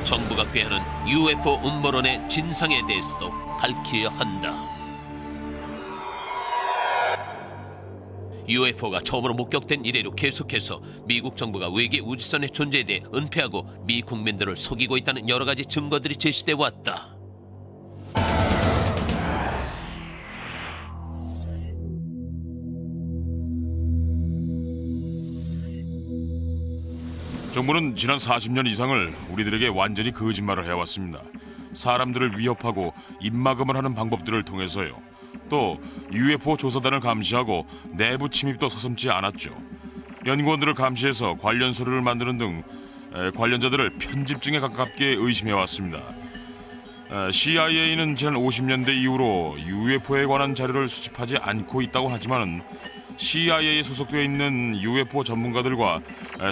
정부가 꾀하는 UFO 음모론의 진상에 대해서도 밝혀야 한다. UFO가 처음으로 목격된 이래로 계속해서 미국 정부가 외계 우주선의 존재에 대해 은폐하고 미 국민들을 속이고 있다는 여러 가지 증거들이 제시돼 왔다. 정부는 지난 40년 이상을 우리들에게 완전히 거짓말을 해왔습니다. 사람들을 위협하고 입막음을 하는 방법들을 통해서요. 또 UFO 조사단을 감시하고 내부 침입도 서슴지 않았죠. 연구원들을 감시해서 관련 서류를 만드는 등 관련자들을 편집증에 가깝게 의심해왔습니다. CIA는 지난 50년대 이후로 UFO에 관한 자료를 수집하지 않고 있다고 하지만 CIA에 소속되어 있는 UFO 전문가들과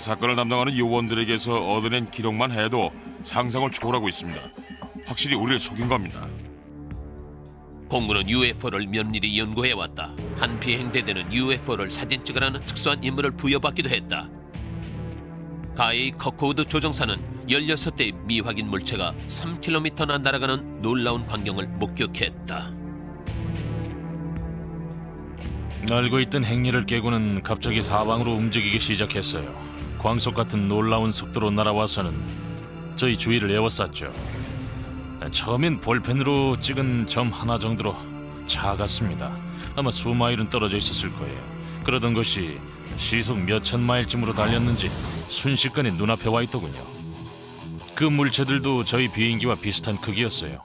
사건을 담당하는 요원들에게서 얻어낸 기록만 해도 상상을 초월하고 있습니다. 확실히 우리를 속인 겁니다. 공군은 UFO를 면밀히 연구해왔다. 한 비행대대는 UFO를 사진 찍으라는 특수한 임무를 부여받기도 했다. 가히 커크우드 조종사는 16대의 미확인 물체가 3km나 날아가는 놀라운 광경을 목격했다. 날고 있던 행리를 깨고는 갑자기 사방으로 움직이기 시작했어요. 광속 같은 놀라운 속도로 날아와서는 저희 주위를 에워쌌죠. 처음엔 볼펜으로 찍은 점 하나 정도로 작았습니다. 아마 수마일은 떨어져 있었을 거예요. 그러던 것이 시속 몇천 마일쯤으로 달렸는지 순식간에 눈앞에 와 있더군요. 그 물체들도 저희 비행기와 비슷한 크기였어요.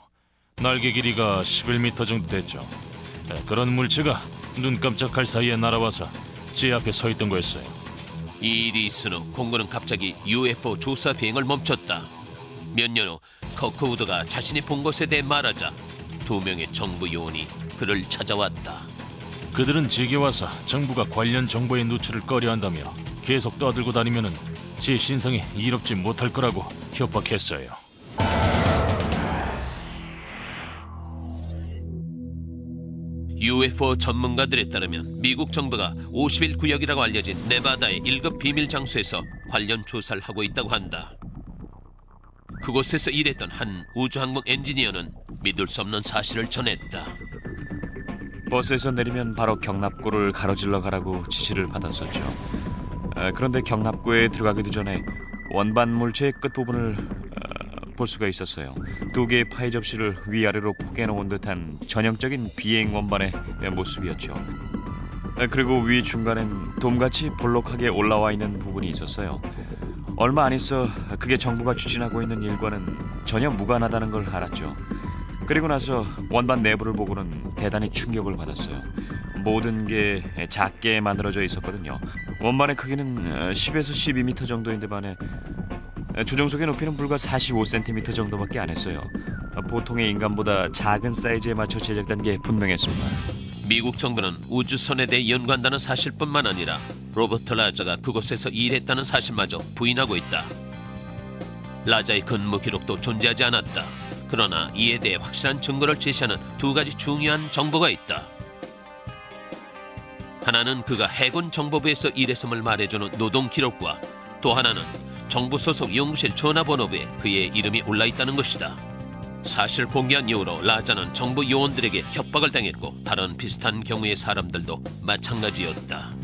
날개 길이가 11m 정도 됐죠. 그런 물체가 눈 깜짝할 사이에 날아와서 제 앞에 서 있던 거였어요. 이 일이 있은 후 공군은 갑자기 UFO 조사 비행을 멈췄다. 몇 년 후 커크우드가 자신이 본 것에 대해 말하자 2명의 정부 요원이 그를 찾아왔다. 그들은 제게 와서 정부가 관련 정보의 누출을 꺼려한다며 계속 떠들고 다니면은 제 신상이 이롭지 못할 거라고 협박했어요. UFO 전문가들에 따르면 미국 정부가 50일 구역이라고 알려진 네바다의 1급 비밀 장소에서 관련 조사를 하고 있다고 한다. 그곳에서 일했던 한 우주항공 엔지니어는 믿을 수 없는 사실을 전했다. 버스에서 내리면 바로 경납고를 가로질러 가라고 지시를 받았었죠. 그런데 경납고에 들어가기도 전에 원반 물체의 끝부분을 볼 수가 있었어요. 2개의 파이 접시를 위아래로 포개놓은 듯한 전형적인 비행 원반의 모습이었죠. 그리고 위 중간엔 돔같이 볼록하게 올라와 있는 부분이 있었어요. 얼마 안 있어 그게 정부가 추진하고 있는 일과는 전혀 무관하다는 걸 알았죠. 그리고 나서 원반 내부를 보고는 대단히 충격을 받았어요. 모든 게 작게 만들어져 있었거든요. 원반의 크기는 10에서 12m 정도인데 반해 조종석의 높이는 불과 45cm 정도밖에 안 했어요. 보통의 인간보다 작은 사이즈에 맞춰 제작된 게 분명했습니다. 미국 정부는 우주선에 대해 연구한다는 사실뿐만 아니라 로버트 라자가 그곳에서 일했다는 사실마저 부인하고 있다. 라자의 근무 기록도 존재하지 않았다. 그러나 이에 대해 확실한 증거를 제시하는 2가지 중요한 정보가 있다. 하나는 그가 해군 정보부에서 일했음을 말해주는 노동 기록과 또 하나는 정부 소속 연구실 전화번호부에 그의 이름이 올라있다는 것이다. 사실 공개한 이후로 라자는 정부 요원들에게 협박을 당했고 다른 비슷한 경우의 사람들도 마찬가지였다.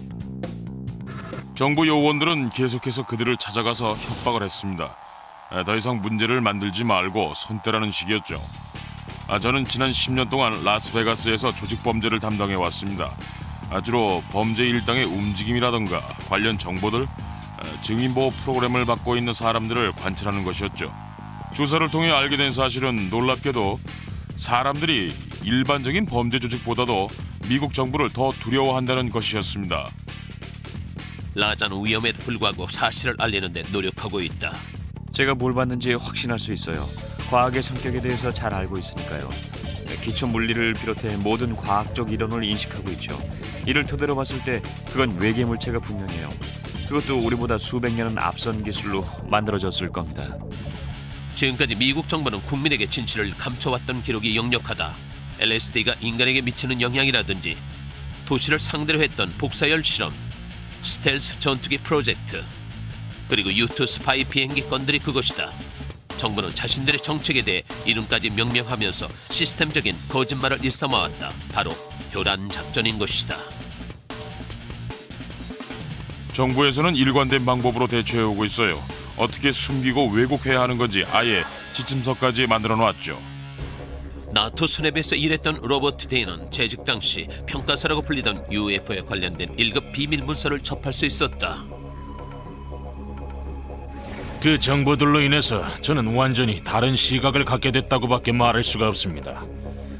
정부 요원들은 계속해서 그들을 찾아가서 협박을 했습니다. 더 이상 문제를 만들지 말고 손떼라는 식이었죠. 저는 지난 10년 동안 라스베가스에서 조직범죄를 담당해왔습니다. 주로 범죄 일당의 움직임이라던가 관련 정보들, 증인보호 프로그램을 받고 있는 사람들을 관찰하는 것이었죠. 조사를 통해 알게 된 사실은 놀랍게도 사람들이 일반적인 범죄 조직보다도 미국 정부를 더 두려워한다는 것이었습니다. 라자는 위험에도 불구하고 사실을 알리는 데 노력하고 있다. 제가 뭘 봤는지 확신할 수 있어요. 과학의 성격에 대해서 잘 알고 있으니까요. 기초 물리를 비롯해 모든 과학적 이론을 인식하고 있죠. 이를 토대로 봤을 때 그건 외계 물체가 분명해요. 그것도 우리보다 수백 년은 앞선 기술로 만들어졌을 겁니다. 지금까지 미국 정부는 국민에게 진실을 감춰왔던 기록이 역력하다. LSD가 인간에게 미치는 영향이라든지 도시를 상대로 했던 복사열 실험, 스텔스 전투기 프로젝트, 그리고 U2 스파이 비행기 건들이 그것이다. 정부는 자신들의 정책에 대해 이름까지 명명하면서 시스템적인 거짓말을 일삼아왔다. 바로 교란 작전인 것이다. 정부에서는 일관된 방법으로 대처해오고 있어요. 어떻게 숨기고 왜곡해야 하는 건지 아예 지침서까지 만들어 놨죠. 나토 수뇌부에서 일했던 로버트 데이는 재직 당시 평가사라고 불리던 UFO에 관련된 1급 비밀 문서를 접할 수 있었다. 그 정보들로 인해서 저는 완전히 다른 시각을 갖게 됐다고밖에 말할 수가 없습니다.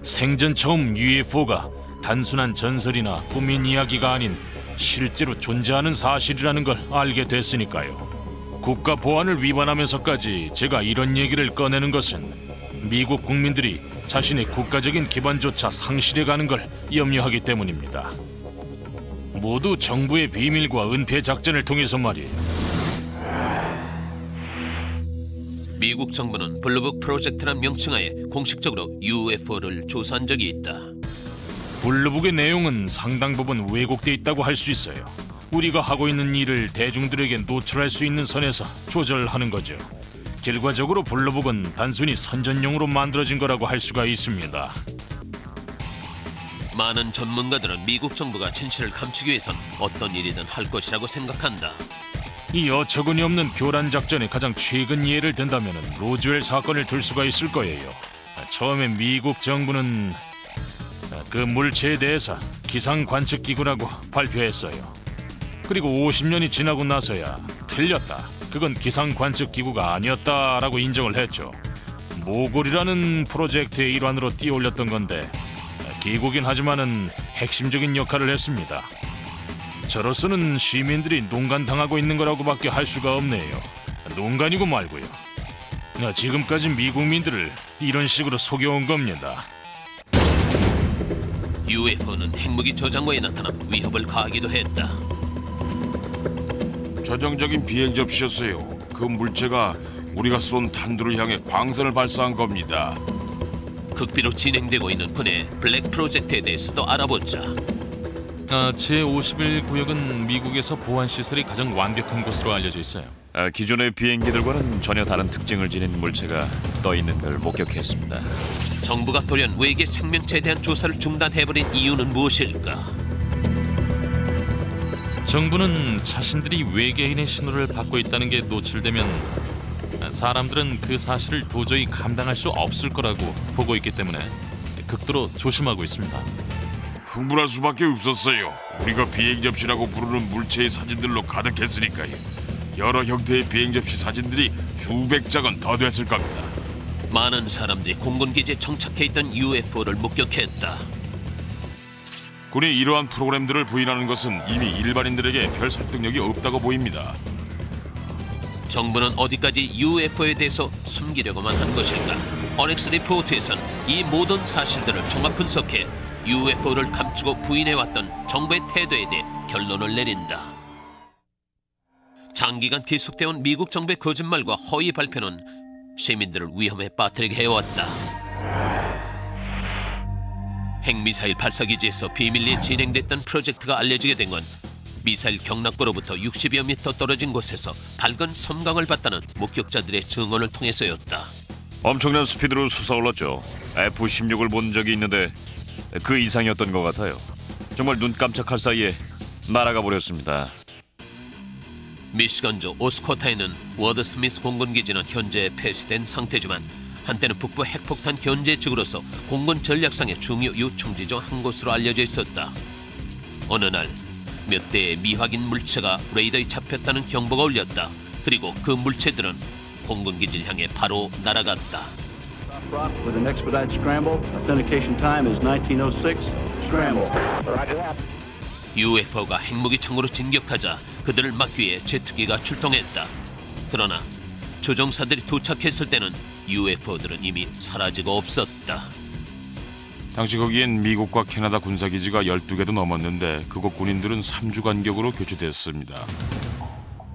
생전 처음 UFO가 단순한 전설이나 꾸민 이야기가 아닌 실제로 존재하는 사실이라는 걸 알게 됐으니까요. 국가 보안을 위반하면서까지 제가 이런 얘기를 꺼내는 것은 미국 국민들이 자신의 국가적인 기반조차 상실해가는 걸 염려하기 때문입니다. 모두 정부의 비밀과 은폐 작전을 통해서 말이에요. 미국 정부는 블루북 프로젝트란 명칭하에 공식적으로 UFO를 조사한 적이 있다. 블루북의 내용은 상당 부분 왜곡돼 있다고 할 수 있어요. 우리가 하고 있는 일을 대중들에게 노출할 수 있는 선에서 조절하는 거죠. 결과적으로 블루북은 단순히 선전용으로 만들어진 거라고 할 수가 있습니다. 많은 전문가들은 미국 정부가 진실을 감추기 위해선 어떤 일이든 할 것이라고 생각한다. 이 어처구니 없는 교란 작전의 가장 최근 예를 든다면 로즈웰 사건을 들 수가 있을 거예요. 처음에 미국 정부는 그 물체에 대해서 기상 관측기구라고 발표했어요. 그리고 50년이 지나고 나서야 틀렸다, 그건 기상 관측기구가 아니었다라고 인정을 했죠. 모골이라는 프로젝트의 일환으로 띄어올렸던 건데 기구긴 하지만은 핵심적인 역할을 했습니다. 저로서는 시민들이 농간당하고 있는 거라고밖에 할 수가 없네요. 농간이고 말고요. 지금까지 미국민들을 이런 식으로 속여온 겁니다. UFO는 핵무기 저장고에 나타나 위협을 가하기도 했다. 전형적인 비행 접시였어요. 그 물체가 우리가 쏜 탄두를 향해 광선을 발사한 겁니다. 극비로 진행되고 있는 군의 블랙 프로젝트에 대해서도 알아보자. 제51구역은 미국에서 보안 시설이 가장 완벽한 곳으로 알려져 있어요. 기존의 비행기들과는 전혀 다른 특징을 지닌 물체가 떠 있는 걸 목격했습니다. 정부가 돌연 외계 생명체에 대한 조사를 중단해버린 이유는 무엇일까? 정부는 자신들이 외계인의 신호를 받고 있다는 게 노출되면 사람들은 그 사실을 도저히 감당할 수 없을 거라고 보고 있기 때문에 극도로 조심하고 있습니다. 흥분할 수밖에 없었어요. 우리가 비행 접시라고 부르는 물체의 사진들로 가득했으니까요. 여러 형태의 비행 접시 사진들이 수백 장은 더 됐을 겁니다. 많은 사람들이 공군기지에 정착해 있던 UFO를 목격했다. 군이 이러한 프로그램들을 부인하는 것은 이미 일반인들에게 별 설득력이 없다고 보입니다. 정부는 어디까지 UFO에 대해서 숨기려고만 한 것일까? 어넥스 리포트에서는 이 모든 사실들을 종합 분석해 UFO를 감추고 부인해왔던 정부의 태도에 대해 결론을 내린다. 장기간 계속되어온 미국 정부의 거짓말과 허위 발표는 시민들을 위험에 빠뜨리게 해왔다. 핵미사일 발사기지에서 비밀리에 진행됐던 프로젝트가 알려지게 된 건 미사일 경납고로부터 60여 미터 떨어진 곳에서 밝은 섬광을 봤다는 목격자들의 증언을 통해서였다. 엄청난 스피드로 솟아올랐죠. F-16을 본 적이 있는데 그 이상이었던 것 같아요. 정말 눈 깜짝할 사이에 날아가 버렸습니다. 미시건주 오스코타에는 워드 스미스 공군기지는 현재 폐쇄된 상태지만 한때는 북부 핵폭탄 견제지구로서 공군 전략상의 중요 요청지 중 한 곳으로 알려져 있었다. 어느 날 몇 대의 미확인 물체가 레이더에 잡혔다는 경보가 울렸다. 그리고 그 물체들은 공군기지를 향해 바로 날아갔다. With an expedited scramble. Authentication time is 1906. Scramble. UFO가 핵무기 창고로 진격하자 그들을 막기 위해 제트기가 출동했다. 그러나 조종사들이 도착했을 때는 UFO들은 이미 사라지고 없었다. 당시 거기엔 미국과 캐나다 군사기지가 12개도 넘었는데 그곳 군인들은 3주 간격으로 교체됐습니다.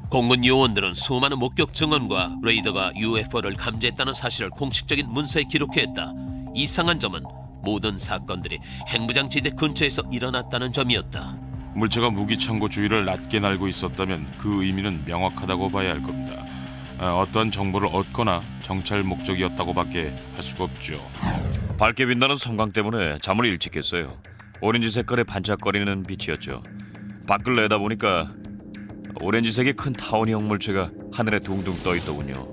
공군 요원들은 수많은 목격 증언과 레이더가 UFO를 감지했다는 사실을 공식적인 문서에 기록했다. 이상한 점은 모든 사건들이 핵무장지대 근처에서 일어났다는 점이었다. 물체가 무기 창고 주위를 낮게 날고 있었다면 그 의미는 명확하다고 봐야 할 겁니다. 어떠한 정보를 얻거나 정찰 목적이었다고밖에 할 수가 없죠. 밝게 빛나는 섬광 때문에 잠을 일찍 깼어요. 오렌지 색깔의 반짝거리는 빛이었죠. 밖을 내다보니까 오렌지색의 큰 타원형 물체가 하늘에 둥둥 떠있더군요.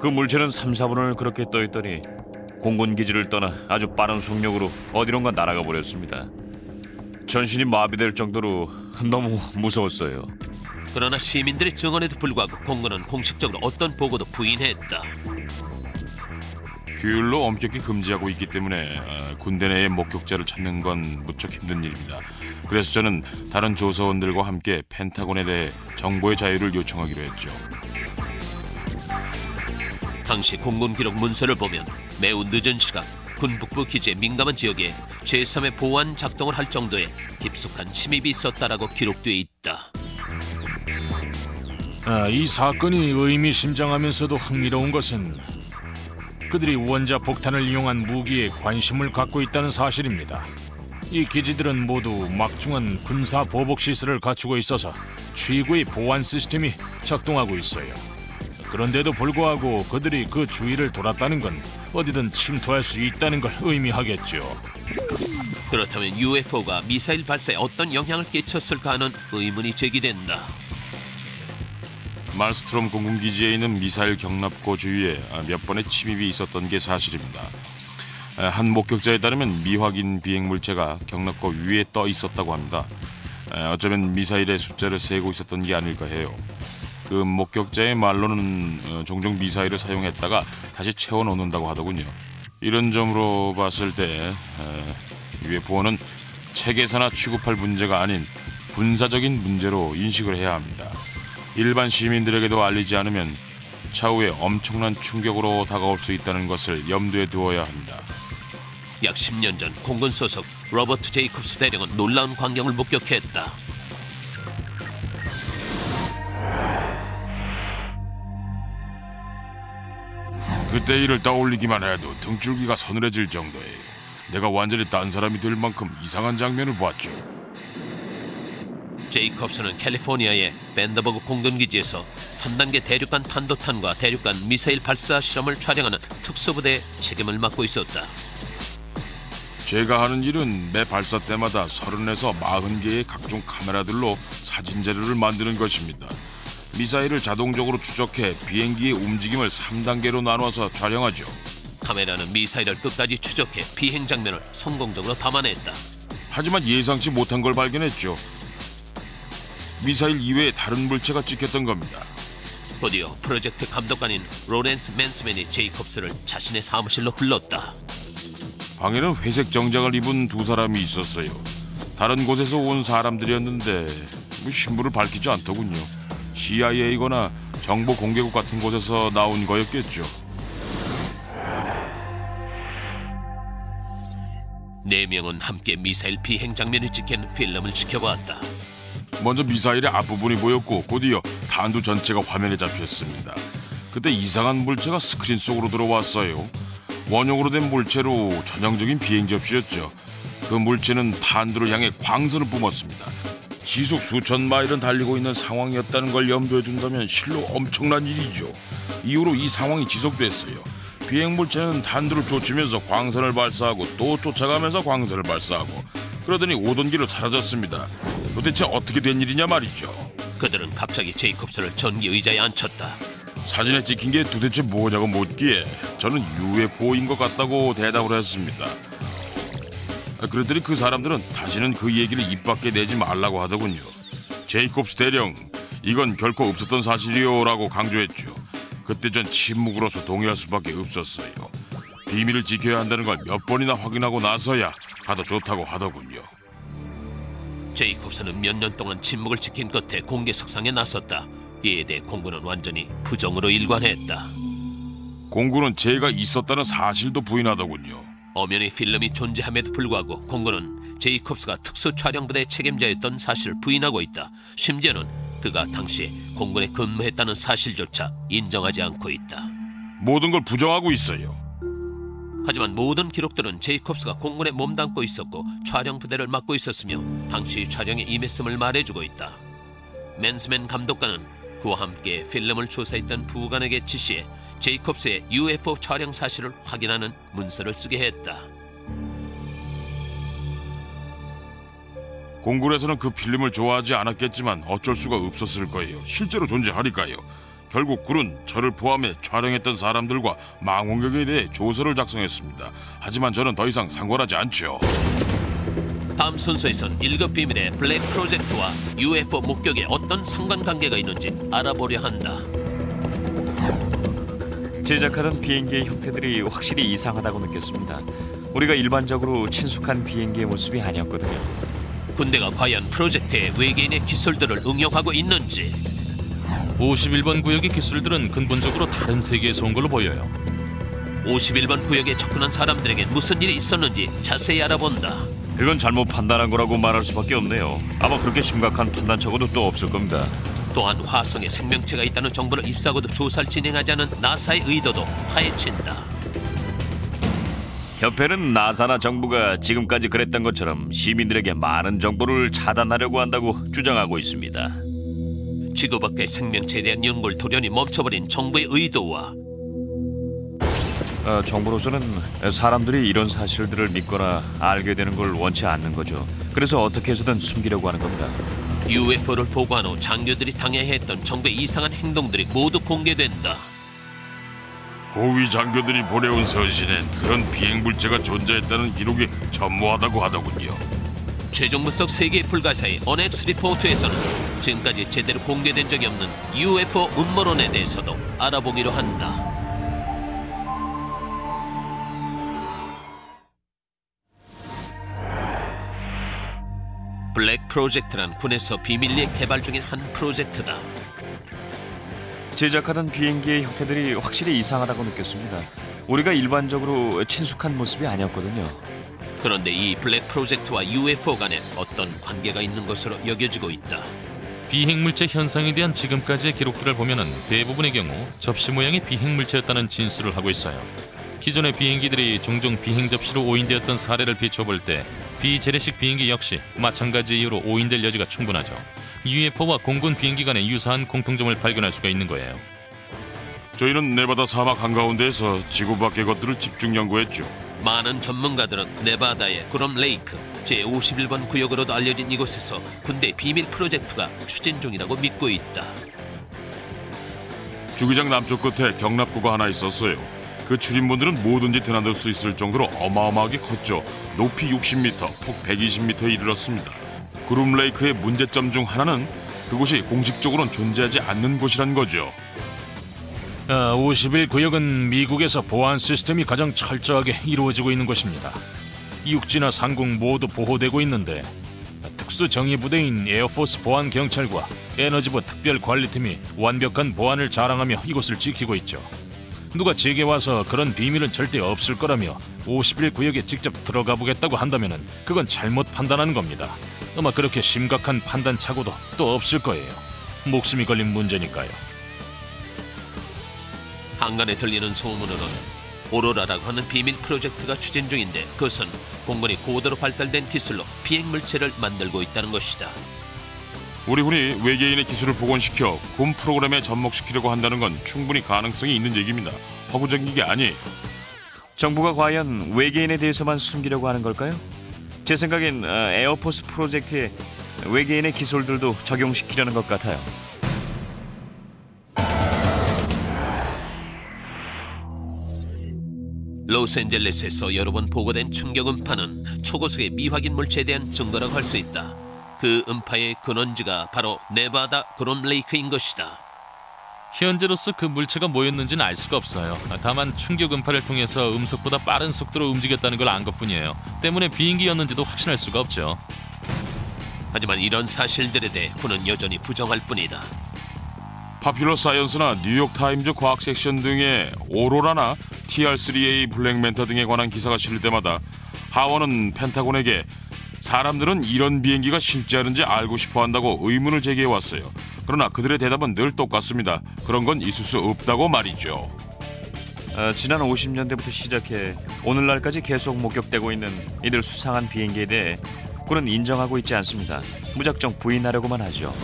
그 물체는 3, 4분을 그렇게 떠있더니 공군기지를 떠나 아주 빠른 속력으로 어디론가 날아가 버렸습니다. 전신이 마비될 정도로 너무 무서웠어요. 그러나 시민들의 증언에도 불구하고 공군은 공식적으로 어떤 보고도 부인했다. 규율로 엄격히 금지하고 있기 때문에 군대 내의 목격자를 찾는 건 무척 힘든 일입니다. 그래서 저는 다른 조사원들과 함께 펜타곤에 대해 정보의 자유를 요청하기로 했죠. 당시 공군 기록 문서를 보면 매우 늦은 시각 군 북부 기지의 민감한 지역에 제3의 보안 작동을 할 정도의 깊숙한 침입이 있었다라고 기록돼 있다. 이 사건이 의미심장하면서도 흥미로운 것은 그들이 원자 폭탄을 이용한 무기에 관심을 갖고 있다는 사실입니다. 이 기지들은 모두 막중한 군사 보복 시설을 갖추고 있어서 최고의 보안 시스템이 작동하고 있어요. 그런데도 불구하고 그들이 그 주위를 돌았다는 건 어디든 침투할 수 있다는 걸 의미하겠죠. 그렇다면 UFO가 미사일 발사에 어떤 영향을 끼쳤을까 하는 의문이 제기된다. 말스트롬 공군기지에 있는 미사일 경납고 주위에 몇 번의 침입이 있었던 게 사실입니다. 한 목격자에 따르면 미확인 비행 물체가 경납고 위에 떠 있었다고 합니다. 어쩌면 미사일의 숫자를 세고 있었던 게 아닐까 해요. 그 목격자의 말로는 종종 미사일을 사용했다가 다시 채워놓는다고 하더군요. 이런 점으로 봤을 때 UFO는 책에서나 취급할 문제가 아닌 군사적인 문제로 인식을 해야 합니다. 일반 시민들에게도 알리지 않으면 차후에 엄청난 충격으로 다가올 수 있다는 것을 염두에 두어야 합니다. 약 10년 전 공군 소속 로버트 제이콥스 대령은 놀라운 광경을 목격했다. 그때 일을 떠올리기만 해도 등줄기가 서늘해질 정도예요. 내가 완전히 딴 사람이 될 만큼 이상한 장면을 보았죠. 제이콥스는 캘리포니아의 밴더버그 공군기지에서 3단계 대륙간 탄도탄과 대륙간 미사일 발사 실험을 촬영하는 특수부대의 책임을 맡고 있었다. 제가 하는 일은 매 발사 때마다 30에서 40개의 각종 카메라들로 사진 자료를 만드는 것입니다. 미사일을 자동적으로 추적해 비행기의 움직임을 3단계로 나눠서 촬영하죠. 카메라는 미사일을 끝까지 추적해 비행 장면을 성공적으로 담아냈다. 하지만 예상치 못한 걸 발견했죠. 미사일 이외에 다른 물체가 찍혔던 겁니다. 드디어 프로젝트 감독관인 로렌스 맨스맨이 제이콥스를 자신의 사무실로 불렀다. 방에는 회색 정장을 입은 두 사람이 있었어요. 다른 곳에서 온 사람들이었는데 신분을 밝히지 않더군요. CIA거나 정보 공개국 같은 곳에서 나온 거였겠죠. 네 명은 함께 미사일 비행 장면을 찍힌 필름을 지켜보았다. 먼저 미사일의 앞부분이 보였고 곧이어 탄두 전체가 화면에 잡혔습니다. 그때 이상한 물체가 스크린 속으로 들어왔어요. 원형으로 된 물체로 전형적인 비행 접시였죠. 그 물체는 탄두를 향해 광선을 뿜었습니다. 시속 수천 마일은 달리고 있는 상황이었다는 걸 염두에 둔다면 실로 엄청난 일이죠. 이후로 이 상황이 지속됐어요. 비행 물체는 탄두를 쫓으면서 광선을 발사하고 또 쫓아가면서 광선을 발사하고 그러더니 오던 길로 사라졌습니다. 도대체 어떻게 된 일이냐 말이죠. 그들은 갑자기 제이콥스를 전기 의자에 앉혔다. 사진에 찍힌 게 도대체 뭐냐고 묻기에 저는 UFO인 것 같다고 대답을 했습니다. 그랬더니 그 사람들은 다시는 그 얘기를 입 밖에 내지 말라고 하더군요. 제이콥스 대령, 이건 결코 없었던 사실이요라고 강조했죠. 그때 전 침묵으로서 동의할 수밖에 없었어요. 비밀을 지켜야 한다는 걸 몇 번이나 확인하고 나서야 가도 좋다고 하더군요. 제이콥스는 몇 년 동안 침묵을 지킨 끝에 공개석상에 나섰다. 이에 대해 공군은 완전히 부정으로 일관했다. 공군은 제가 있었다는 사실도 부인하더군요. 엄연히 필름이 존재함에도 불구하고 공군은 제이콥스가 특수촬영부대 책임자였던 사실을 부인하고 있다. 심지어는 그가 당시 공군에 근무했다는 사실조차 인정하지 않고 있다. 모든 걸 부정하고 있어요. 하지만 모든 기록들은 제이콥스가 공군에 몸담고 있었고 촬영부대를 맡고 있었으며 당시 촬영에 임했음을 말해주고 있다. 맨스맨 감독관은 그와 함께 필름을 조사했던 부관에게 지시해 제이콥스의 UFO 촬영 사실을 확인하는 문서를 쓰게 했다. 공군에서는 그 필름을 좋아하지 않았겠지만 어쩔 수가 없었을 거예요. 실제로 존재하니까요. 결국 굴은 저를 포함해 촬영했던 사람들과 망원경에 대해 조서를 작성했습니다. 하지만 저는 더 이상 상관하지 않죠. 다음 순서에선 1급 비밀의 블랙 프로젝트와 UFO 목격에 어떤 상관관계가 있는지 알아보려 한다. 제작하던 비행기의 형태들이 확실히 이상하다고 느꼈습니다. 우리가 일반적으로 친숙한 비행기의 모습이 아니었거든요. 군대가 과연 프로젝트의 외계인의 기술들을 응용하고 있는지. 51번 구역의 기술들은 근본적으로 다른 세계에서 온 걸로 보여요. 51번 구역에 접근한 사람들에게 무슨 일이 있었는지 자세히 알아본다. 그건 잘못 판단한 거라고 말할 수밖에 없네요. 아마 그렇게 심각한 판단착오도 또 없을 겁니다. 또한 화성에 생명체가 있다는 정보를 입수하고도 조사를 진행하자는 나사의 의도도 파헤친다. 협회는 나사나 정부가 지금까지 그랬던 것처럼 시민들에게 많은 정보를 차단하려고 한다고 주장하고 있습니다. 지구 밖의 생명체에 대한 연구를 돌연히 멈춰버린 정부의 의도와 정부로서는 사람들이 이런 사실들을 믿거나 알게 되는 걸 원치 않는 거죠. 그래서 어떻게 해서든 숨기려고 하는 겁니다. UFO를 보고한 후 장교들이 당해야 했던 정부의 이상한 행동들이 모두 공개된다. 고위 장교들이 보내온 서신엔 그런 비행물체가 존재했다는 기록이 전무하다고 하더군요. 최종 분석 세계 불가사의 어넥스 리포트에서는 지금까지 제대로 공개된 적이 없는 UFO 음모론에 대해서도 알아보기로 한다. 블랙 프로젝트란 군에서 비밀리에 개발 중인 한 프로젝트다. 제작하던 비행기의 형태들이 확실히 이상하다고 느꼈습니다. 우리가 일반적으로 친숙한 모습이 아니었거든요. 그런데 이 블랙 프로젝트와 UFO 간에 어떤 관계가 있는 것으로 여겨지고 있다. 비행물체 현상에 대한 지금까지의 기록들을 보면은 대부분의 경우 접시 모양의 비행물체였다는 진술을 하고 있어요. 기존의 비행기들이 종종 비행 접시로 오인되었던 사례를 비춰볼 때 비재래식 비행기 역시 마찬가지 이유로 오인될 여지가 충분하죠. UFO와 공군 비행기 간의 유사한 공통점을 발견할 수가 있는 거예요. 저희는 네바다 사막 한가운데에서 지구 밖의 것들을 집중 연구했죠. 많은 전문가들은 네바다의 그롬 레이크 제51번 구역으로도 알려진 이곳에서 군대 비밀 프로젝트가 추진 중이라고 믿고 있다. 주기장 남쪽 끝에 경납구가 하나 있었어요. 그 출입문들은 뭐든지 드나들 수 있을 정도로 어마어마하게 컸죠. 높이 60m, 폭 120m에 이르렀습니다. 그룸 레이크의 문제점 중 하나는 그곳이 공식적으로는 존재하지 않는 곳이란 거죠. 51구역은 미국에서 보안 시스템이 가장 철저하게 이루어지고 있는 곳입니다. 육지나 상공 모두 보호되고 있는데 특수 정예부대인 에어포스 보안경찰과 에너지부 특별관리팀이 완벽한 보안을 자랑하며 이곳을 지키고 있죠. 누가 제게 와서 그런 비밀은 절대 없을 거라며 51구역에 직접 들어가 보겠다고 한다면 그건 잘못 판단하는 겁니다. 아마 그렇게 심각한 판단 착오도 또 없을 거예요. 목숨이 걸린 문제니까요. 한간에 들리는 소문으로는 오로라라고 하는 비밀 프로젝트가 추진 중인데 그것은 공군이 고도로 발달된 기술로 비행물체를 만들고 있다는 것이다. 우리 군이 외계인의 기술을 복원시켜 군 프로그램에 접목시키려고 한다는 건 충분히 가능성이 있는 얘기입니다. 허구적인 게 아니에요. 정부가 과연 외계인에 대해서만 숨기려고 하는 걸까요? 제 생각엔 에어포스 프로젝트에 외계인의 기술들도 적용시키려는 것 같아요. 로스앤젤레스에서 여러 번 보고된 충격 음파는 초고속의 미확인 물체에 대한 증거라고 할 수 있다. 그 음파의 근원지가 바로 네바다 그롬 레이크인 것이다. 현재로서 그 물체가 뭐였는지는 알 수가 없어요. 다만 충격 음파를 통해서 음속보다 빠른 속도로 움직였다는 걸 안 것뿐이에요. 때문에 비행기였는지도 확신할 수가 없죠. 하지만 이런 사실들에 대해 군은 여전히 부정할 뿐이다. 파퓰러 사이언스나 뉴욕타임즈 과학 섹션 등의 오로라나 TR-3A 블랙맨타 등에 관한 기사가 실릴 때마다 하원은 펜타곤에게 사람들은 이런 비행기가 실제하는지 알고 싶어 한다고 의문을 제기해왔어요. 그러나 그들의 대답은 늘 똑같습니다. 그런 건 있을 수 없다고 말이죠. 지난 50년대부터 시작해 오늘날까지 계속 목격되고 있는 이들 수상한 비행기에 대해 군은 인정하고 있지 않습니다. 무작정 부인하려고만 하죠.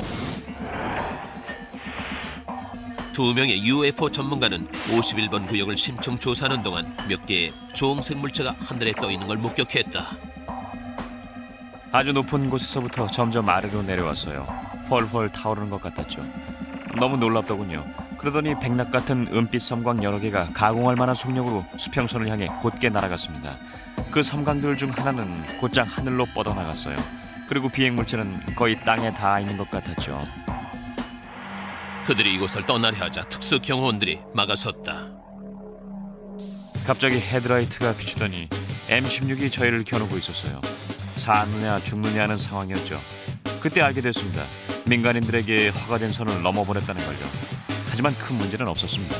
2명의 UFO 전문가는 51번 구역을 심층 조사하는 동안 몇 개의 주홍색 물체가 하늘에 떠 있는 걸 목격했다. 아주 높은 곳에서부터 점점 아래로 내려왔어요. 헐헐 타오르는 것 같았죠. 너무 놀랍더군요. 그러더니 백낙 같은 은빛 섬광 여러 개가 가공할 만한 속력으로 수평선을 향해 곧게 날아갔습니다. 그 섬광들 중 하나는 곧장 하늘로 뻗어나갔어요. 그리고 비행 물체는 거의 땅에 닿아 있는 것 같았죠. 그들이 이곳을 떠나려 하자 특수 경호원들이 막아섰다. 갑자기 헤드라이트가 비추더니 M16이 저희를 겨누고 있었어요. 사느냐 죽느냐 하는 상황이었죠. 그때 알게 됐습니다. 민간인들에게 허가된 선을 넘어버렸다는 걸요. 하지만 큰 문제는 없었습니다.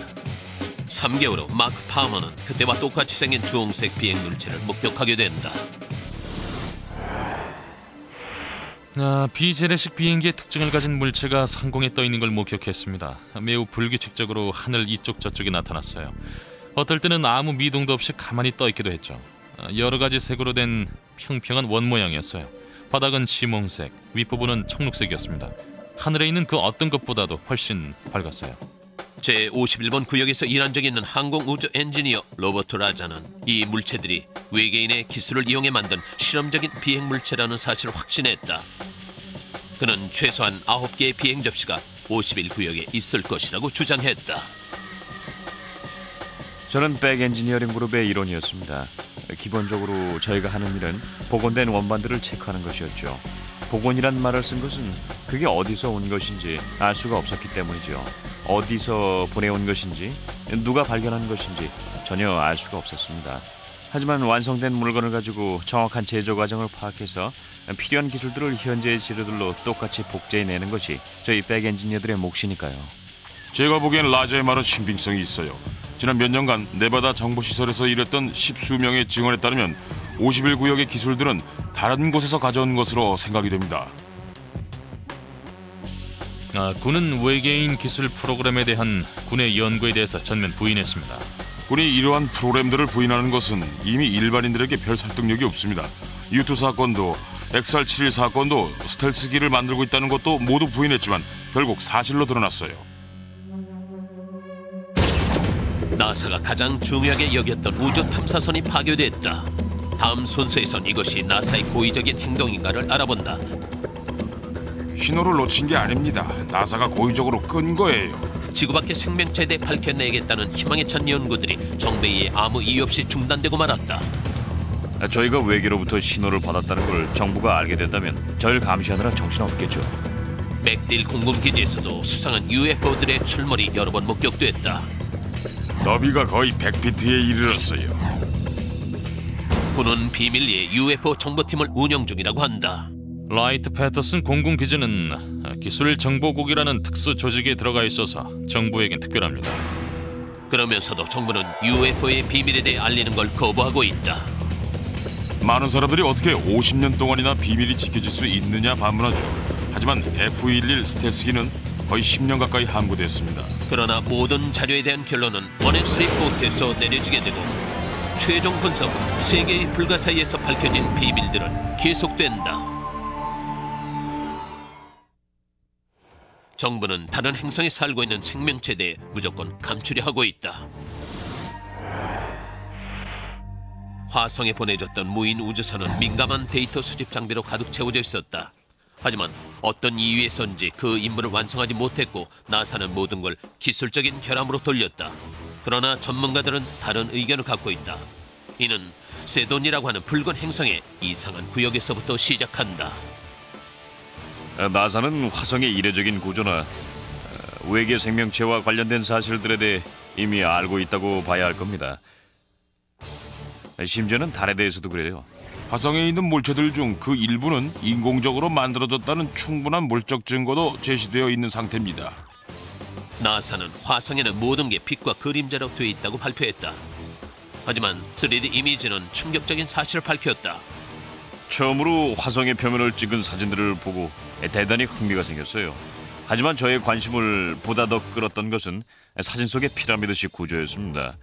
3개월 후 마크 파머는 그때와 똑같이 생긴 주홍색 비행 물체를 목격하게 된다. 비재래식 비행기의 특징을 가진 물체가 상공에 떠 있는 걸 목격했습니다. 매우 불규칙적으로 하늘 이쪽 저쪽에 나타났어요. 어떨 때는 아무 미동도 없이 가만히 떠 있기도 했죠. 여러 가지 색으로 된 평평한 원 모양이었어요. 바닥은 시몽색, 윗부분은 청록색이었습니다. 하늘에 있는 그 어떤 것보다도 훨씬 밝았어요. 제51번 구역에서 일한 적이 있는 항공우주 엔지니어 로버트 라자는 이 물체들이 외계인의 기술을 이용해 만든 실험적인 비행 물체라는 사실을 확신했다. 그는 최소한 9개의 비행 접시가 51구역에 있을 것이라고 주장했다. 저는 백 엔지니어링 그룹의 일원이었습니다. 기본적으로 저희가 하는 일은 복원된 원반들을 체크하는 것이었죠. 복원이란 말을 쓴 것은 그게 어디서 온 것인지 알 수가 없었기 때문이죠. 어디서 보내온 것인지 누가 발견한 것인지 전혀 알 수가 없었습니다. 하지만 완성된 물건을 가지고 정확한 제조 과정을 파악해서 필요한 기술들을 현재의 재료들로 똑같이 복제해내는 것이 저희 백 엔지니어들의 몫이니까요. 제가 보기엔 라자의 말은 신빙성이 있어요. 지난 몇 년간 네바다 정보시설에서 일했던 10수명의 증언에 따르면 51구역의 기술들은 다른 곳에서 가져온 것으로 생각이 됩니다. 군은 외계인 기술 프로그램에 대한 군의 연구에 대해서 전면 부인했습니다. 군이 이러한 프로그램들을 부인하는 것은 이미 일반인들에게 별 설득력이 없습니다. U2 사건도 XR-71 사건도 스텔스기를 만들고 있다는 것도 모두 부인했지만 결국 사실로 드러났어요. 나사가 가장 중요하게 여겼던 우주 탐사선이 파괴됐다. 다음 순서에선 이것이 나사의 고의적인 행동인가를 알아본다. 신호를 놓친 게 아닙니다. 나사가 고의적으로 끈 거예요. 지구 밖의 생명체에 대해 밝혀내겠다는 희망에 찬 연구들이 정부에 의해 아무 이유 없이 중단되고 말았다. 저희가 외계로부터 신호를 받았다는 걸 정부가 알게 된다면 저희를 감시하느라 정신없겠죠. 맥딜 공군기지에서도 수상한 UFO들의 출몰이 여러 번 목격됐다. 너비가 거의 100피트에 이르렀어요. 군은 비밀리에 UFO 정보팀을 운영 중이라고 한다. 라이트 패터슨 공군기지는 기술정보국이라는 특수 조직에 들어가 있어서 정부에겐 특별합니다. 그러면서도 정부는 UFO의 비밀에 대해 알리는 걸 거부하고 있다. 많은 사람들이 어떻게 50년 동안이나 비밀이 지켜질 수 있느냐 반문하죠. 하지만 F-11 스텔스기는 거의 10년 가까이 함구됐습니다. 그러나 모든 자료에 대한 결론은 원앤3 포트에서 내려지게 되고 최종 분석, 세계의 불가사의에서 밝혀진 비밀들은 계속된다. 정부는 다른 행성에 살고 있는 생명체에 대해 무조건 감추려 하고 있다. 화성에 보내졌던 무인 우주선은 민감한 데이터 수집 장비로 가득 채워져 있었다. 하지만 어떤 이유에서인지 그 임무를 완성하지 못했고 나사는 모든 걸 기술적인 결함으로 돌렸다. 그러나 전문가들은 다른 의견을 갖고 있다. 이는 세돈이라고 하는 붉은 행성의 이상한 구역에서부터 시작한다. 나사는 화성의 이례적인 구조나 외계 생명체와 관련된 사실들에 대해 이미 알고 있다고 봐야 할 겁니다. 심지어는 달에 대해서도 그래요. 화성에 있는 물체들 중 그 일부는 인공적으로 만들어졌다는 충분한 물적 증거도 제시되어 있는 상태입니다. 나사는 화성에는 모든 게 빛과 그림자로 되어 있다고 발표했다. 하지만 3D 이미지는 충격적인 사실을 밝혔다. 처음으로 화성의 표면을 찍은 사진들을 보고 대단히 흥미가 생겼어요. 하지만 저의 관심을 보다 더 끌었던 것은 사진 속의 피라미드식 구조였습니다.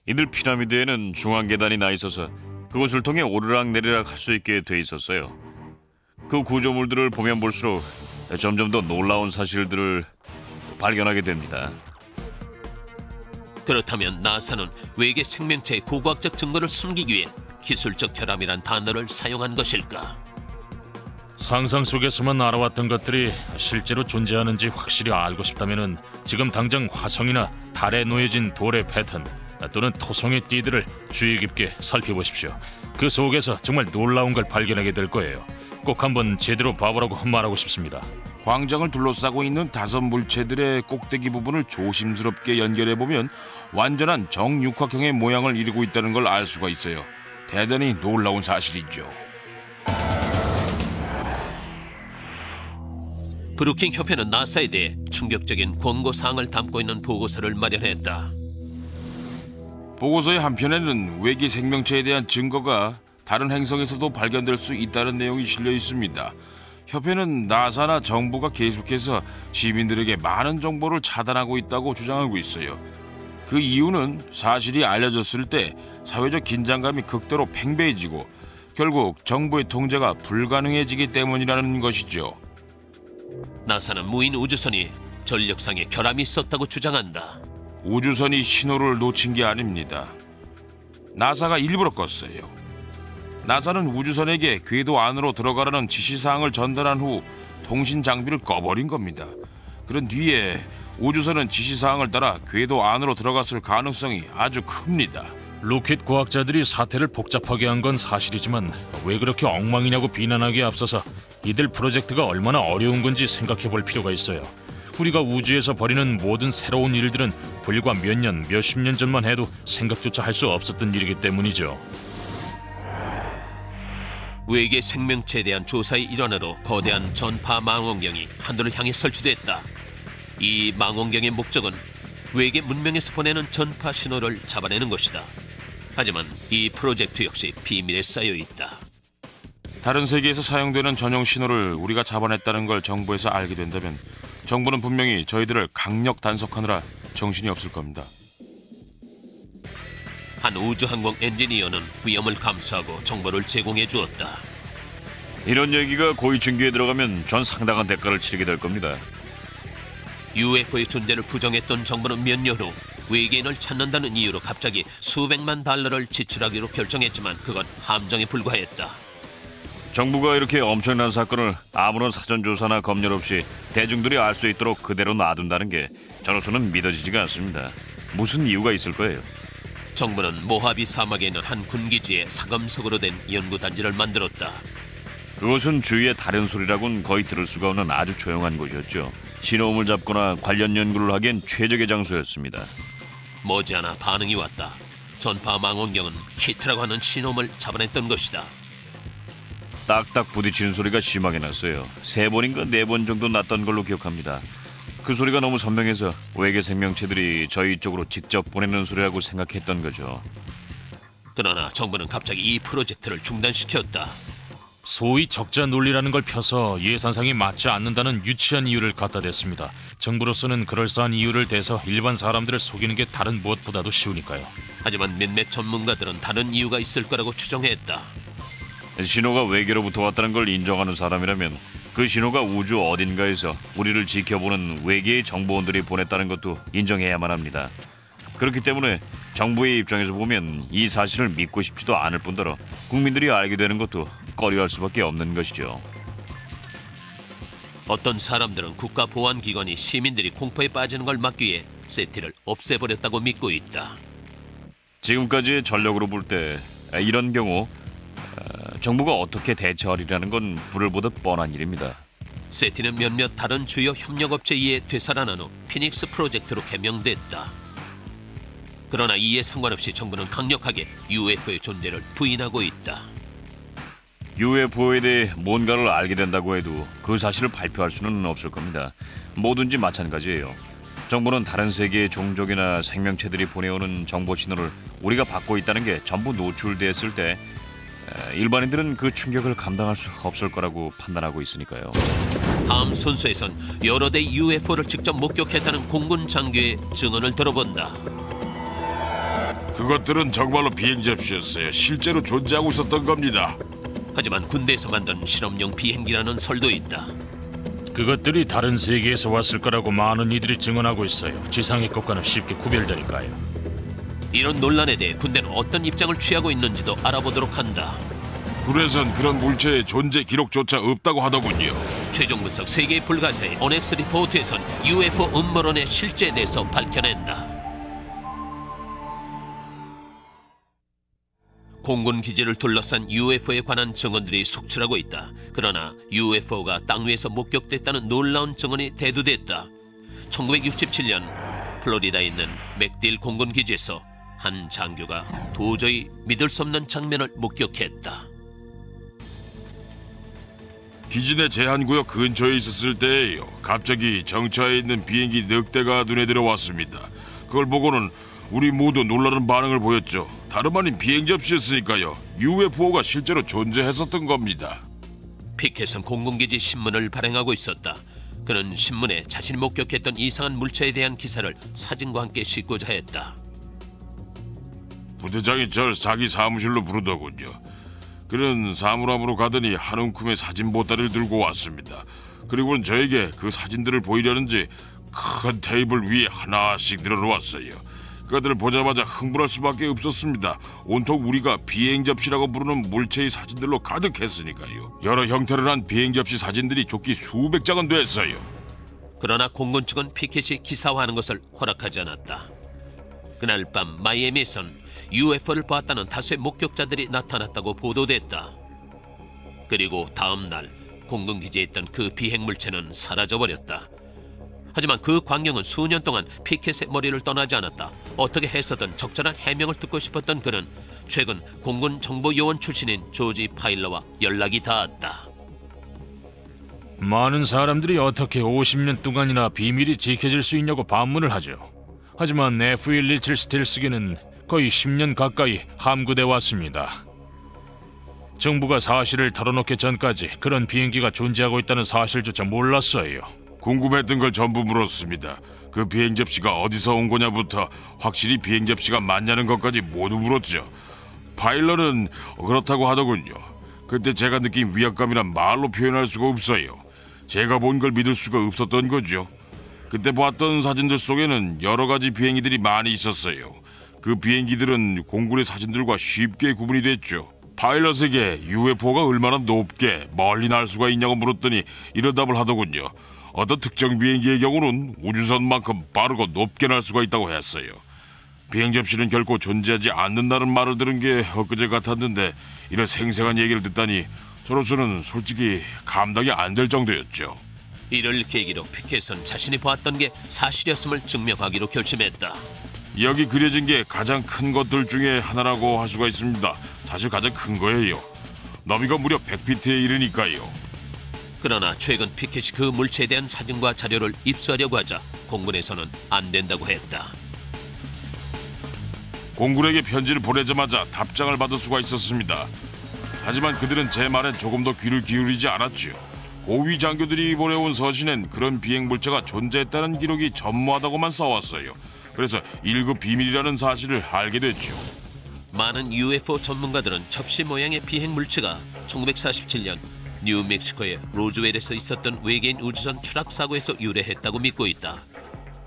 이들 피라미드에는 중앙 계단이 나 있어서 그곳을 통해 오르락내리락 할 수 있게 돼 있었어요. 그 구조물들을 보면 볼수록 점점 더 놀라운 사실들을 발견하게 됩니다. 그렇다면 나사는 외계 생명체의 고고학적 증거를 숨기기 위해 기술적 결함이란 단어를 사용한 것일까? 상상 속에서만 알아왔던 것들이 실제로 존재하는지 확실히 알고 싶다면은 지금 당장 화성이나 달에 놓여진 돌의 패턴 또는 토성의 띠들을 주의 깊게 살펴보십시오. 그 속에서 정말 놀라운 걸 발견하게 될 거예요. 꼭 한번 제대로 봐보라고 말하고 싶습니다. 광장을 둘러싸고 있는 다섯 물체들의 꼭대기 부분을 조심스럽게 연결해보면 완전한 정육각형의 모양을 이루고 있다는 걸 알 수가 있어요. 대단히 놀라운 사실이죠. 브루킹 협회는 나사에 대해 충격적인 권고사항을 담고 있는 보고서를 마련했다. 보고서의 한편에는 외계 생명체에 대한 증거가 다른 행성에서도 발견될 수 있다는 내용이 실려 있습니다. 협회는 나사나 정부가 계속해서 시민들에게 많은 정보를 차단하고 있다고 주장하고 있어요. 그 이유는 사실이 알려졌을 때 사회적 긴장감이 극도로 팽배해지고 결국 정부의 통제가 불가능해지기 때문이라는 것이죠. 나사는 무인 우주선이 전력상의 결함이 있었다고 주장한다. 우주선이 신호를 놓친 게 아닙니다. 나사가 일부러 껐어요. 나사는 우주선에게 궤도 안으로 들어가라는 지시사항을 전달한 후 통신 장비를 꺼버린 겁니다. 그런 뒤에 우주선은 지시사항을 따라 궤도 안으로 들어갔을 가능성이 아주 큽니다. 로켓 과학자들이 사태를 복잡하게 한 건 사실이지만 왜 그렇게 엉망이냐고 비난하기에 앞서서 이들 프로젝트가 얼마나 어려운 건지 생각해 볼 필요가 있어요. 우리가 우주에서 벌이는 모든 새로운 일들은 불과 몇 년, 몇십 년 전만 해도 생각조차 할 수 없었던 일이기 때문이죠. 외계 생명체에 대한 조사의 일환으로 거대한 전파 망원경이 하늘을 향해 설치됐다. 이 망원경의 목적은 외계 문명에서 보내는 전파 신호를 잡아내는 것이다. 하지만 이 프로젝트 역시 비밀에 쌓여 있다. 다른 세계에서 사용되는 전용 신호를 우리가 잡아냈다는 걸 정부에서 알게 된다면 정부는 분명히 저희들을 강력 단속하느라 정신이 없을 겁니다. 한 우주항공 엔지니어는 위험을 감수하고 정보를 제공해 주었다. 이런 얘기가 고위층계에 들어가면 전 상당한 대가를 치르게 될 겁니다. UFO의 존재를 부정했던 정부는 몇 년 후 외계인을 찾는다는 이유로 갑자기 수백만 달러를 지출하기로 결정했지만 그건 함정에 불과했다. 정부가 이렇게 엄청난 사건을 아무런 사전조사나 검열 없이 대중들이 알 수 있도록 그대로 놔둔다는 게 저로서는 믿어지지가 않습니다. 무슨 이유가 있을 거예요. 정부는 모하비 사막에 있는 한 군기지에 사금속으로 된 연구단지를 만들었다. 그것은 주위의 다른 소리라고는 거의 들을 수가 없는 아주 조용한 곳이었죠. 신호음을 잡거나 관련 연구를 하기엔 최적의 장소였습니다. 머지않아 반응이 왔다. 전파 망원경은 히트라고 하는 신호음을 잡아냈던 것이다. 딱딱 부딪히는 소리가 심하게 났어요. 3번인가 4번 정도 났던 걸로 기억합니다. 그 소리가 너무 선명해서 외계 생명체들이 저희 쪽으로 직접 보내는 소리라고 생각했던 거죠. 그러나 정부는 갑자기 이 프로젝트를 중단시켰다. 소위 적자 논리라는 걸 펴서 예산상이 맞지 않는다는 유치한 이유를 갖다 댔습니다. 정부로서는 그럴싸한 이유를 대서 일반 사람들을 속이는 게 다른 무엇보다도 쉬우니까요. 하지만 몇몇 전문가들은 다른 이유가 있을 거라고 추정했다. 신호가 외계로부터 왔다는 걸 인정하는 사람이라면 그 신호가 우주 어딘가에서 우리를 지켜보는 외계의 정보원들이 보냈다는 것도 인정해야만 합니다. 그렇기 때문에 정부의 입장에서 보면 이 사실을 믿고 싶지도 않을 뿐더러 국민들이 알게 되는 것도 꺼려할 수밖에 없는 것이죠. 어떤 사람들은 국가보안기관이 시민들이 공포에 빠지는 걸 막기 위해 세티를 없애버렸다고 믿고 있다. 지금까지의 전력으로 볼 때 이런 경우 정부가 어떻게 대처하리라는 건 불을 보듯 뻔한 일입니다. 세티는 몇몇 다른 주요 협력업체에 의해 되살아난 후 피닉스 프로젝트로 개명됐다. 그러나 이에 상관없이 정부는 강력하게 UFO의 존재를 부인하고 있다. UFO에 대해 뭔가를 알게 된다고 해도 그 사실을 발표할 수는 없을 겁니다. 뭐든지 마찬가지예요. 정부는 다른 세계의 종족이나 생명체들이 보내오는 정보 신호를 우리가 받고 있다는 게 전부 노출됐을 때 일반인들은 그 충격을 감당할 수 없을 거라고 판단하고 있으니까요. 다음 순서에선 여러 대 UFO를 직접 목격했다는 공군 장교의 증언을 들어본다. 그것들은 정말로 비행기 없이였어요. 실제로 존재하고 있었던 겁니다. 하지만 군대에서 만든 실험용 비행기라는 설도 있다. 그것들이 다른 세계에서 왔을 거라고 많은 이들이 증언하고 있어요. 지상의 것과는 쉽게 구별되니까요. 이런 논란에 대해 군대는 어떤 입장을 취하고 있는지도 알아보도록 한다. 군에선 그런 물체의 존재 기록조차 없다고 하더군요. 최종 분석 세계의 불가사의 언엑스 리포트에선 UFO 음모론의 실제에 대해서 밝혀낸다. 공군 기지를 둘러싼 UFO에 관한 증언들이 속출하고 있다. 그러나 UFO가 땅 위에서 목격됐다는 놀라운 증언이 대두됐다. 1967년 플로리다에 있는 맥딜 공군 기지에서 한 장교가 도저히 믿을 수 없는 장면을 목격했다. 기지 내 제한구역 근처에 있었을 때예요. 갑자기 정차해 있는 비행기 넉 대가 눈에 들어왔습니다. 그걸 보고는 우리 모두 놀라는 반응을 보였죠. 다름 아닌 비행 접시였으니까요. UFO가 실제로 존재했었던 겁니다. 피켓은 공군기지 신문을 발행하고 있었다. 그는 신문에 자신이 목격했던 이상한 물체에 대한 기사를 사진과 함께 싣고자 했다. 부대장이 절 자기 사무실로 부르더군요. 그는 사물함으로 가더니 한 움큼의 사진 보따리를 들고 왔습니다. 그리고는 저에게 그 사진들을 보이려는지 큰 테이블 위에 하나씩 늘어놓았어요. 그들을 보자마자 흥분할 수밖에 없었습니다. 온통 우리가 비행 접시라고 부르는 물체의 사진들로 가득했으니까요. 여러 형태를 한 비행 접시 사진들이 좋기 수백 장은 됐어요. 그러나 공군 측은 피켓이 기사화하는 것을 허락하지 않았다. 그날 밤 마이애미에선 UFO를 봤다는 다수의 목격자들이 나타났다고 보도됐다. 그리고 다음 날 공군 기지에 있던 그 비행 물체는 사라져버렸다. 하지만 그 광경은 수년 동안 피켓의 머리를 떠나지 않았다. 어떻게 해서든 적절한 해명을 듣고 싶었던 그는 최근 공군 정보요원 출신인 조지 파일러와 연락이 닿았다. 많은 사람들이 어떻게 50년 동안이나 비밀이 지켜질 수 있냐고 반문을 하죠. 하지만 F-117 스텔스기는 거의 10년 가까이 함구돼 왔습니다. 정부가 사실을 털어놓기 전까지 그런 비행기가 존재하고 있다는 사실조차 몰랐어요. 궁금했던 걸 전부 물었습니다. 그 비행 접시가 어디서 온 거냐부터 확실히 비행 접시가 맞냐는 것까지 모두 물었죠. 파일럿은 그렇다고 하더군요. 그때 제가 느낀 위압감이란 말로 표현할 수가 없어요. 제가 본 걸 믿을 수가 없었던 거죠. 그때 봤던 사진들 속에는 여러 가지 비행기들이 많이 있었어요. 그 비행기들은 공군의 사진들과 쉽게 구분이 됐죠. 파일럿에게 UFO가 얼마나 높게 멀리 날 수가 있냐고 물었더니 이런 답을 하더군요. 어떤 특정 비행기의 경우는 우주선만큼 빠르고 높게 날 수가 있다고 했어요. 비행 접시는 결코 존재하지 않는다는 말을 들은 게 엊그제 같았는데 이런 생생한 얘기를 듣다니 저로서는 솔직히 감당이 안 될 정도였죠. 이를 계기로 피켓은 자신이 보았던 게 사실이었음을 증명하기로 결심했다. 여기 그려진 게 가장 큰 것들 중에 하나라고 할 수가 있습니다. 사실 가장 큰 거예요. 너비가 무려 100피트에 이르니까요. 그러나 최근 피켓이 그 물체에 대한 사진과 자료를 입수하려고 하자 공군에서는 안 된다고 했다. 공군에게 편지를 보내자마자 답장을 받을 수가 있었습니다. 하지만 그들은 제 말엔 조금 더 귀를 기울이지 않았죠. 고위 장교들이 보내온 서신엔 그런 비행 물체가 존재했다는 기록이 전무하다고만 써왔어요. 그래서 1급 비밀이라는 사실을 알게 됐죠. 많은 UFO 전문가들은 접시 모양의 비행 물체가 1947년 뉴멕시코의 로즈웰에서 있었던 외계인 우주선 추락 사고에서 유래했다고 믿고 있다.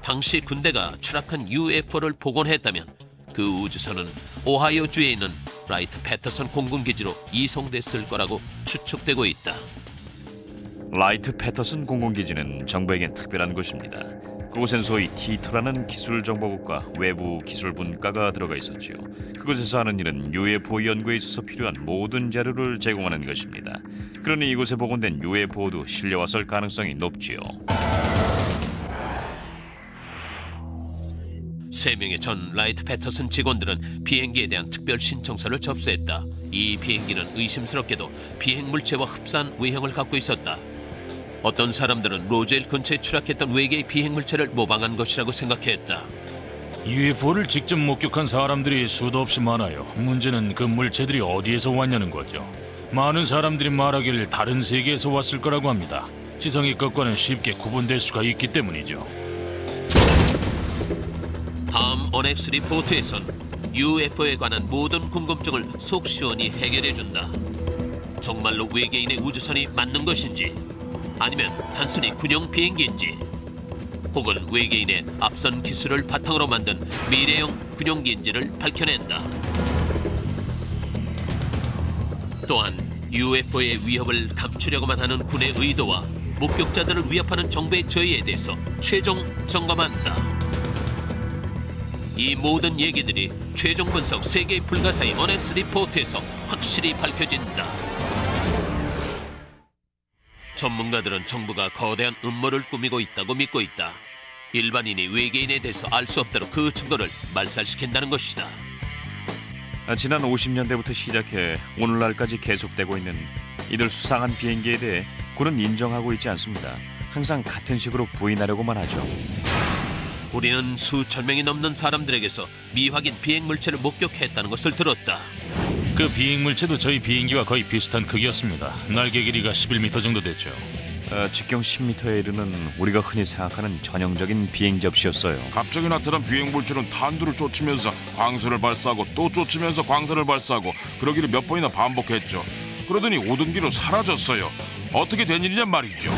당시 군대가 추락한 UFO를 복원했다면 그 우주선은 오하이오주에 있는 라이트 패터슨 공군기지로 이송됐을 거라고 추측되고 있다. 라이트 패터슨 공군기지는 정부에겐 특별한 곳입니다. 그곳엔 소위 T2라는 기술정보국과 외부 기술분과가 들어가 있었죠. 그곳에서 하는 일은 UFO 연구에 있어서 필요한 모든 자료를 제공하는 것입니다. 그러니 이곳에 복원된 UFO도 실려왔을 가능성이 높지요. 3명의 전 라이트 패터슨 직원들은 비행기에 대한 특별 신청서를 접수했다. 이 비행기는 의심스럽게도 비행 물체와 흡사한 외형을 갖고 있었다. 어떤 사람들은 로즈웰 근처에 추락했던 외계의 비행 물체를 모방한 것이라고 생각했다. UFO를 직접 목격한 사람들이 수도 없이 많아요. 문제는 그 물체들이 어디에서 왔냐는 거죠. 많은 사람들이 말하길 다른 세계에서 왔을 거라고 합니다. 지성의 것과는 쉽게 구분될 수가 있기 때문이죠. 다음 언엑스 리포트에선 UFO에 관한 모든 궁금증을 속 시원히 해결해준다. 정말로 외계인의 우주선이 맞는 것인지 아니면 단순히 군용 비행기인지 혹은 외계인의 앞선 기술을 바탕으로 만든 미래형 군용기인지를 밝혀낸다. 또한 UFO의 위협을 감추려고만 하는 군의 의도와 목격자들을 위협하는 정부의 저의에 대해서 최종 점검한다. 이 모든 얘기들이 최종 분석 세계의 불가사의 어넥스 리포트에서 확실히 밝혀진다. 전문가들은 정부가 거대한 음모를 꾸미고 있다고 믿고 있다. 일반인이 외계인에 대해서 알 수 없도록 그 증거를 말살시킨다는 것이다. 지난 50년대부터 시작해 오늘날까지 계속되고 있는 이들 수상한 비행기에 대해 군은 인정하고 있지 않습니다. 항상 같은 식으로 부인하려고만 하죠. 우리는 수천 명이 넘는 사람들에게서 미확인 비행 물체를 목격했다는 것을 들었다. 그 비행 물체도 저희 비행기와 거의 비슷한 크기였습니다. 날개 길이가 11m 정도 됐죠. 직경 10m에 이르는 우리가 흔히 생각하는 전형적인 비행 접시였어요. 갑자기 나타난 비행 물체는 탄두를 쫓으면서 광선을 발사하고 또 쫓으면서 광선을 발사하고 그러기를 몇 번이나 반복했죠. 그러더니 오던 길로 사라졌어요. 어떻게 된 일이냔 말이죠.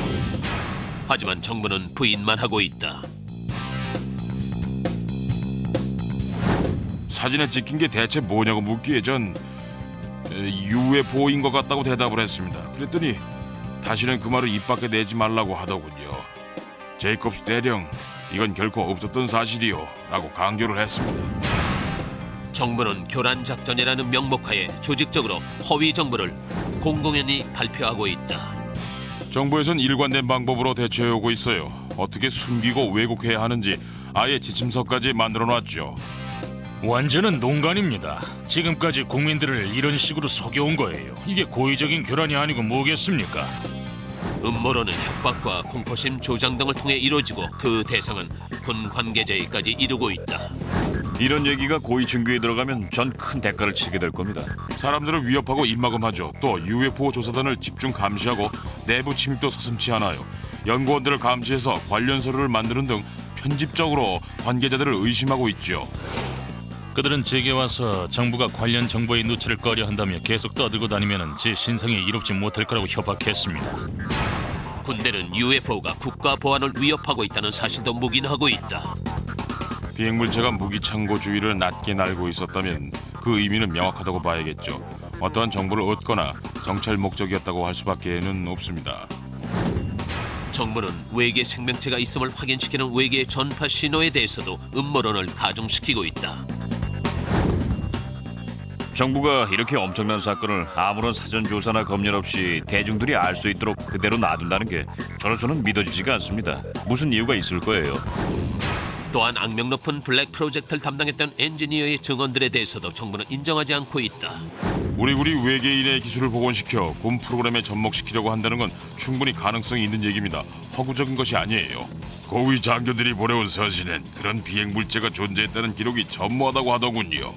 하지만 정부는 부인만 하고 있다. 사진에 찍힌 게 대체 뭐냐고 묻기에 전 UFO인 것 같다고 대답을 했습니다. 그랬더니 다시는 그 말을 입 밖에 내지 말라고 하더군요. 제이콥스 대령, 이건 결코 없었던 사실이요 라고 강조를 했습니다. 정부는 교란작전이라는 명목하에 조직적으로 허위 정보를 공공연히 발표하고 있다. 정부에선 일관된 방법으로 대처해오고 있어요. 어떻게 숨기고 왜곡해야 하는지 아예 지침서까지 만들어놨죠. 완전한 농간입니다. 지금까지 국민들을 이런 식으로 속여온 거예요. 이게 고의적인 교란이 아니고 뭐겠습니까? 음모론은 협박과 공포심 조장 등을 통해 이루어지고 그 대상은 군 관계자에까지 이르고 있다. 이런 얘기가 고의 중규에 들어가면 전 큰 대가를 치게 될 겁니다. 사람들을 위협하고 입막음하죠. 또 UFO 조사단을 집중 감시하고 내부 침입도 서슴지 않아요. 연구원들을 감시해서 관련 서류를 만드는 등 편집적으로 관계자들을 의심하고 있죠. 그들은 제게 와서 정부가 관련 정보의 누출을 꺼려한다며 계속 떠들고 다니면 제 신상에 이롭지 못할 거라고 협박했습니다. 군대는 UFO가 국가 보안을 위협하고 있다는 사실도 묵인하고 있다. 비행물체가 무기 창고 주위를 낮게 날고 있었다면 그 의미는 명확하다고 봐야겠죠. 어떠한 정보를 얻거나 정찰 목적이었다고 할 수밖에는 없습니다. 정부는 외계 생명체가 있음을 확인시키는 외계 전파 신호에 대해서도 음모론을 가중시키고 있다. 정부가 이렇게 엄청난 사건을 아무런 사전 조사나 검열 없이 대중들이 알 수 있도록 그대로 놔둔다는 게 저는 믿어지지가 않습니다. 무슨 이유가 있을 거예요. 또한 악명 높은 블랙 프로젝트를 담당했던 엔지니어의 증언들에 대해서도 정부는 인정하지 않고 있다. 우리 외계인의 기술을 복원시켜 군 프로그램에 접목시키려고 한다는 건 충분히 가능성이 있는 얘기입니다. 허구적인 것이 아니에요. 고위 장교들이 보내온 서신엔 그런 비행 물체가 존재했다는 기록이 전무하다고 하더군요.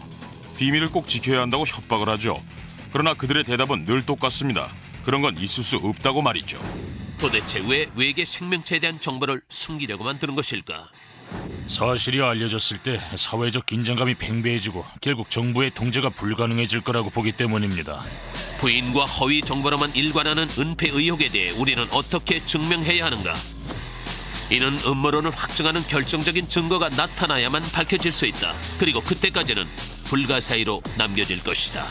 비밀을 꼭 지켜야 한다고 협박을 하죠. 그러나 그들의 대답은 늘 똑같습니다. 그런 건 있을 수 없다고 말이죠. 도대체 왜 외계 생명체에 대한 정보를 숨기려고 만드는 것일까? 사실이 알려졌을 때 사회적 긴장감이 팽배해지고 결국 정부의 통제가 불가능해질 거라고 보기 때문입니다. 부인과 허위 정보로만 일관하는 은폐 의혹에 대해 우리는 어떻게 증명해야 하는가? 이는 음모론을 확증하는 결정적인 증거가 나타나야만 밝혀질 수 있다. 그리고 그때까지는 불가사의로 남겨질 것이다.